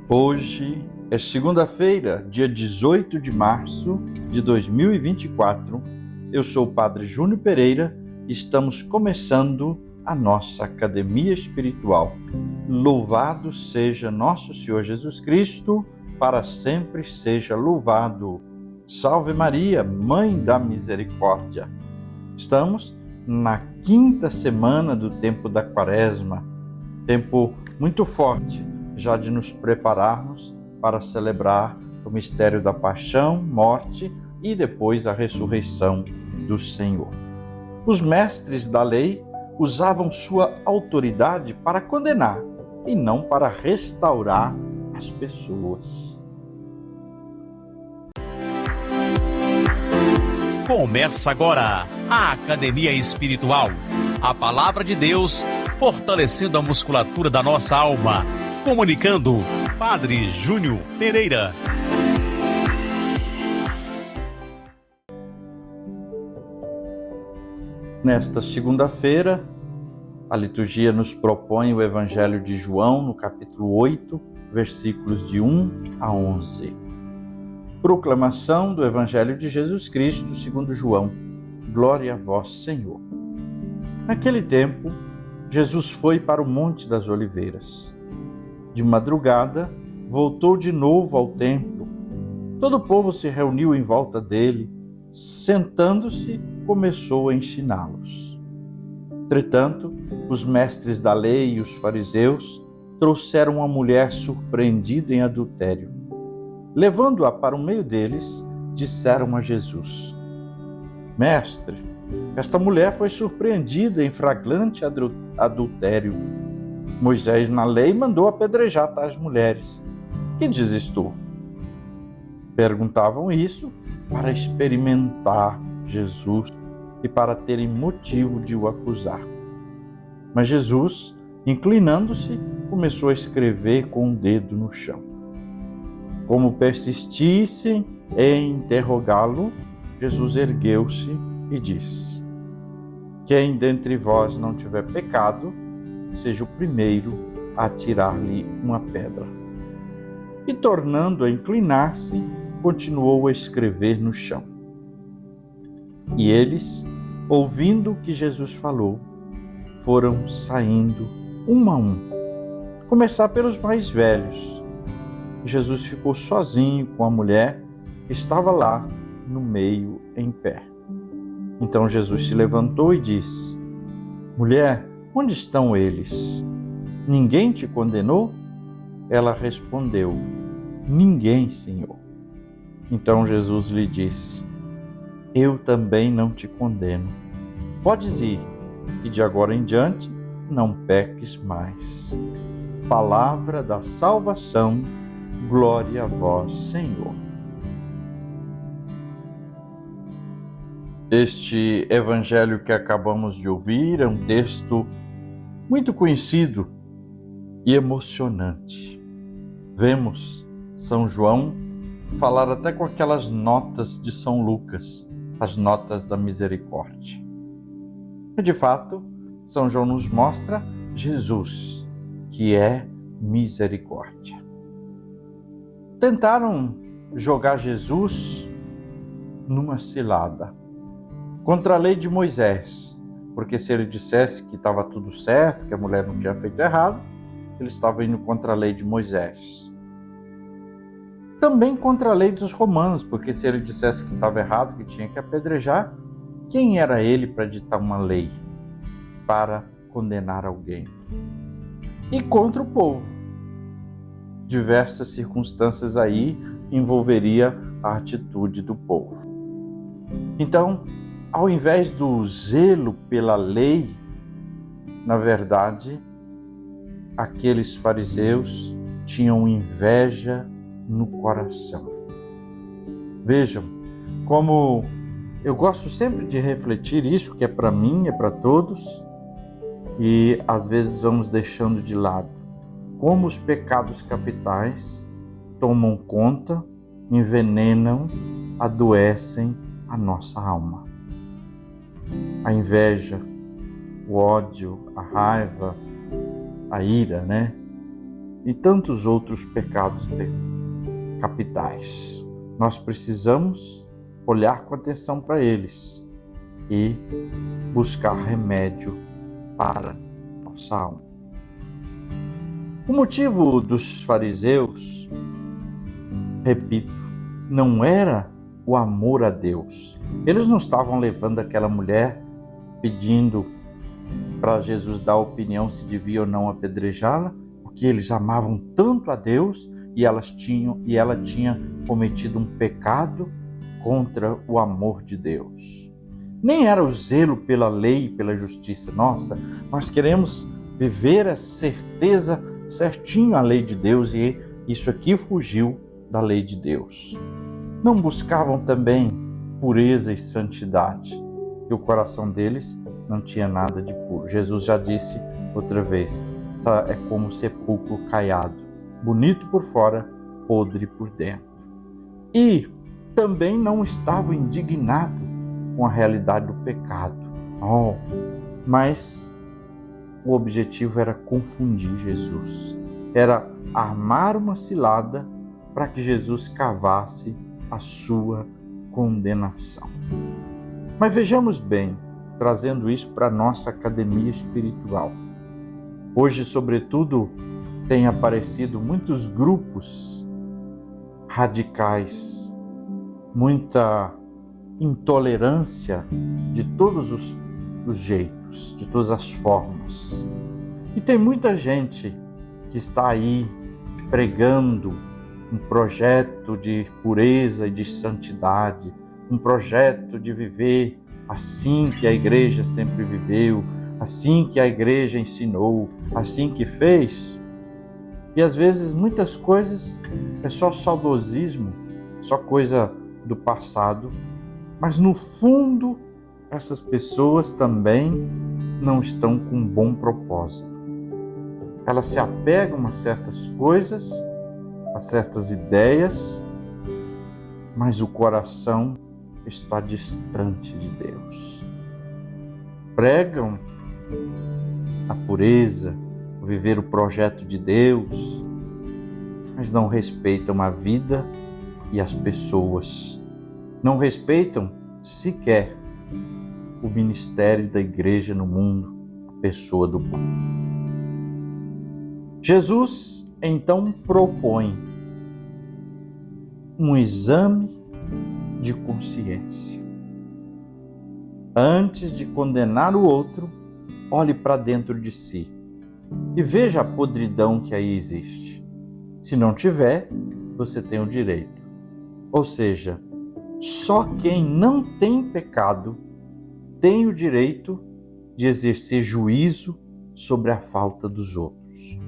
Hoje é segunda-feira, dia 18 de março de 2024. Eu sou o Padre Júnior Pereira e estamos começando a nossa Academia Espiritual. Louvado seja nosso Senhor Jesus Cristo, para sempre seja louvado. Salve Maria, Mãe da Misericórdia. Estamos na quinta semana do tempo da Quaresma, tempo muito forte, já de nos prepararmos para celebrar o mistério da paixão, morte e depois a ressurreição do Senhor. Os mestres da lei usavam sua autoridade para condenar e não para restaurar as pessoas. Começa agora a Academia Espiritual, a Palavra de Deus fortalecendo a musculatura da nossa alma. Comunicando, Padre Júnior Pereira. Nesta segunda-feira, a liturgia nos propõe o Evangelho de João, no capítulo 8, versículos de 1 a 11. Proclamação do Evangelho de Jesus Cristo segundo João. Glória a vós, Senhor. Naquele tempo, Jesus foi para o Monte das Oliveiras. De madrugada, voltou de novo ao templo. Todo o povo se reuniu em volta dele. Sentando-se, começou a ensiná-los. Entretanto, os mestres da lei e os fariseus trouxeram uma mulher surpreendida em adultério. Levando-a para o meio deles, disseram a Jesus: Mestre, esta mulher foi surpreendida em flagrante adultério. Moisés, na lei, mandou apedrejar tais mulheres. Que dizes tu? Perguntavam isso para experimentar Jesus e para terem motivo de o acusar. Mas Jesus, inclinando-se, começou a escrever com o dedo no chão. Como persistissem em interrogá-lo, Jesus ergueu-se e disse: Quem dentre vós não tiver pecado, seja o primeiro a atirar-lhe uma pedra. E tornando a inclinar-se, continuou a escrever no chão. E eles, ouvindo o que Jesus falou, foram saindo um a um, começar pelos mais velhos. Jesus ficou sozinho com a mulher que estava lá no meio em pé. Então Jesus se levantou e disse: Mulher, onde estão eles? Ninguém te condenou? Ela respondeu: Ninguém, Senhor. Então Jesus lhe disse: Eu também não te condeno. Podes ir, e de agora em diante não peques mais. Palavra da salvação, glória a vós, Senhor. Este evangelho que acabamos de ouvir é um texto muito conhecido e emocionante. Vemos São João falar até com aquelas notas de São Lucas, as notas da misericórdia. E de fato, São João nos mostra Jesus, que é misericórdia. Tentaram jogar Jesus numa cilada, contra a lei de Moisés, porque se ele dissesse que estava tudo certo, que a mulher não tinha feito errado, ele estava indo contra a lei de Moisés. Também contra a lei dos romanos, porque se ele dissesse que estava errado, que tinha que apedrejar, quem era ele para ditar uma lei para condenar alguém? E contra o povo. Diversas circunstâncias aí envolveria a atitude do povo. Então, ao invés do zelo pela lei, na verdade, aqueles fariseus tinham inveja no coração. Vejam, como eu gosto sempre de refletir isso, que é para mim, é para todos, e às vezes vamos deixando de lado. Como os pecados capitais tomam conta, envenenam, adoecem a nossa alma. A inveja, o ódio, a raiva, a ira, e tantos outros pecados capitais. Nós precisamos olhar com atenção para eles e buscar remédio para nossa alma. O motivo dos fariseus, repito, não era o amor a Deus. Eles não estavam levando aquela mulher pedindo para Jesus dar opinião se devia ou não apedrejá-la, porque eles amavam tanto a Deus e ela tinha cometido um pecado contra o amor de Deus. Nem era o zelo pela lei e pela justiça. Nossa, nós queremos viver a certeza certinho a lei de Deus e isso aqui fugiu da lei de Deus. Não buscavam também pureza e santidade, que o coração deles não tinha nada de puro. Jesus já disse outra vez, é como sepulcro caiado, bonito por fora, podre por dentro. E também não estavam indignados com a realidade do pecado. Mas o objetivo era confundir Jesus. Era armar uma cilada para que Jesus cavasse a sua condenação. Mas vejamos bem, trazendo isso para a nossa academia espiritual. Hoje, sobretudo, tem aparecido muitos grupos radicais, muita intolerância de todos os jeitos, de todas as formas. E tem muita gente que está aí pregando um projeto de pureza e de santidade, um projeto de viver assim que a igreja sempre viveu, assim que a igreja ensinou, assim que fez. E às vezes muitas coisas é só saudosismo, só coisa do passado, mas no fundo essas pessoas também não estão com um bom propósito. Elas se apegam a certas coisas, a certas ideias, mas o coração está distante de Deus. Pregam a pureza, viver o projeto de Deus, mas não respeitam a vida e as pessoas. Não respeitam sequer o ministério da igreja no mundo, a pessoa do Pai. Jesus então propõe um exame de consciência. Antes de condenar o outro, olhe para dentro de si e veja a podridão que aí existe. Se não tiver, você tem o direito. Ou seja, só quem não tem pecado tem o direito de exercer juízo sobre a falta dos outros.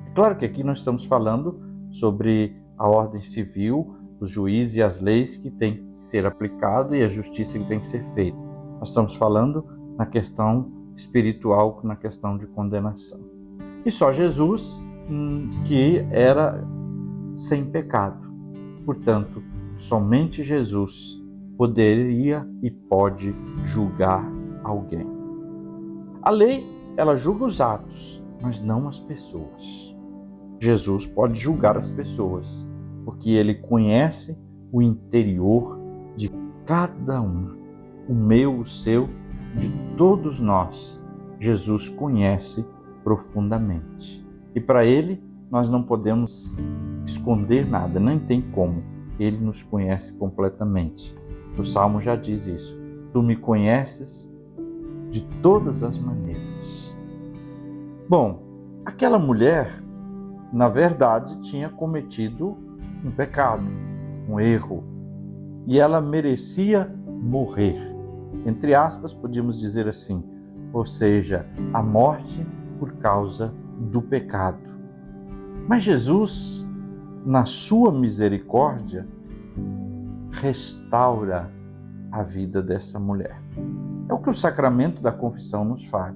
É claro que aqui nós estamos falando sobre a ordem civil, os juízes e as leis que têm que ser aplicadas e a justiça que tem que ser feita. Nós estamos falando na questão espiritual, na questão de condenação. E só Jesus que era sem pecado. Portanto, somente Jesus poderia e pode julgar alguém. A lei, ela julga os atos, mas não as pessoas. Jesus pode julgar as pessoas, porque ele conhece o interior de cada um. O meu, o seu, de todos nós. Jesus conhece profundamente. E para ele, nós não podemos esconder nada, nem tem como. Ele nos conhece completamente. O Salmo já diz isso. Tu me conheces de todas as maneiras. Bom, aquela mulher, na verdade, tinha cometido um pecado, um erro. E ela merecia morrer. Entre aspas, podíamos dizer assim. Ou seja, a morte por causa do pecado. Mas Jesus, na sua misericórdia, restaura a vida dessa mulher. É o que o sacramento da confissão nos faz.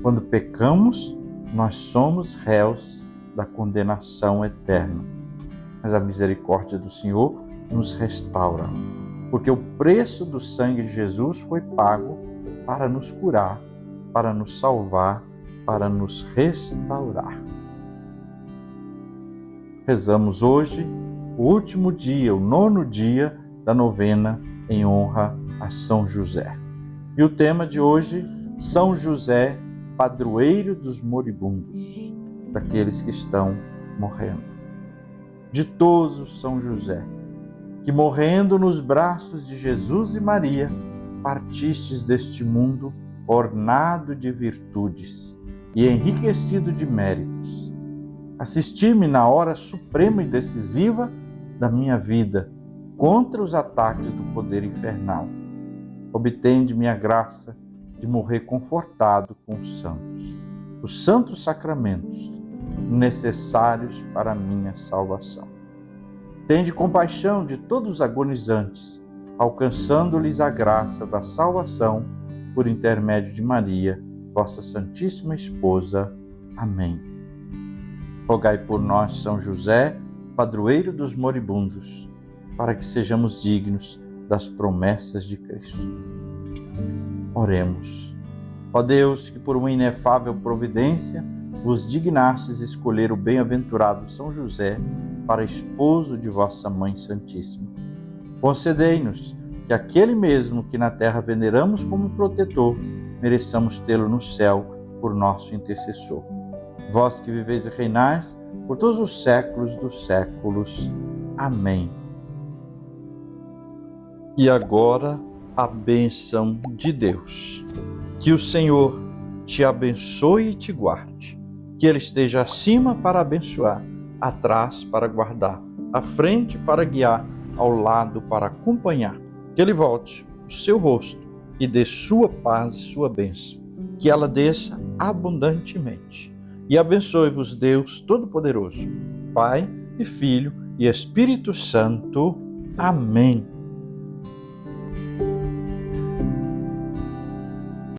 Quando pecamos, nós somos réus da condenação eterna. Mas a misericórdia do Senhor nos restaura. Porque o preço do sangue de Jesus foi pago para nos curar, para nos salvar, para nos restaurar. Rezamos hoje o último dia, o 9º dia da novena em honra a São José. E o tema de hoje, São José, padroeiro dos moribundos, daqueles que estão morrendo. Ditoso São José, que morrendo nos braços de Jesus e Maria, partistes deste mundo ornado de virtudes e enriquecido de méritos. Assisti-me na hora suprema e decisiva da minha vida contra os ataques do poder infernal. Obtende-me a graça de morrer confortado com os santos sacramentos necessários para a minha salvação. Tende compaixão de todos os agonizantes, alcançando-lhes a graça da salvação por intermédio de Maria, vossa Santíssima Esposa. Amém. Rogai por nós, São José, padroeiro dos moribundos, para que sejamos dignos das promessas de Cristo. Oremos. Ó Deus, que por uma inefável providência vos dignastes escolher o bem-aventurado São José para esposo de vossa Mãe Santíssima, concedei-nos que aquele mesmo que na terra veneramos como protetor, mereçamos tê-lo no céu por nosso intercessor. Vós que viveis e reinais por todos os séculos dos séculos. Amém. E agora, a bênção de Deus. Que o Senhor te abençoe e te guarde. Que Ele esteja acima para abençoar, atrás para guardar, à frente para guiar, ao lado para acompanhar. Que Ele volte o seu rosto e dê sua paz e sua bênção. Que ela desça abundantemente. E abençoe-vos Deus Todo-Poderoso, Pai e Filho e Espírito Santo. Amém.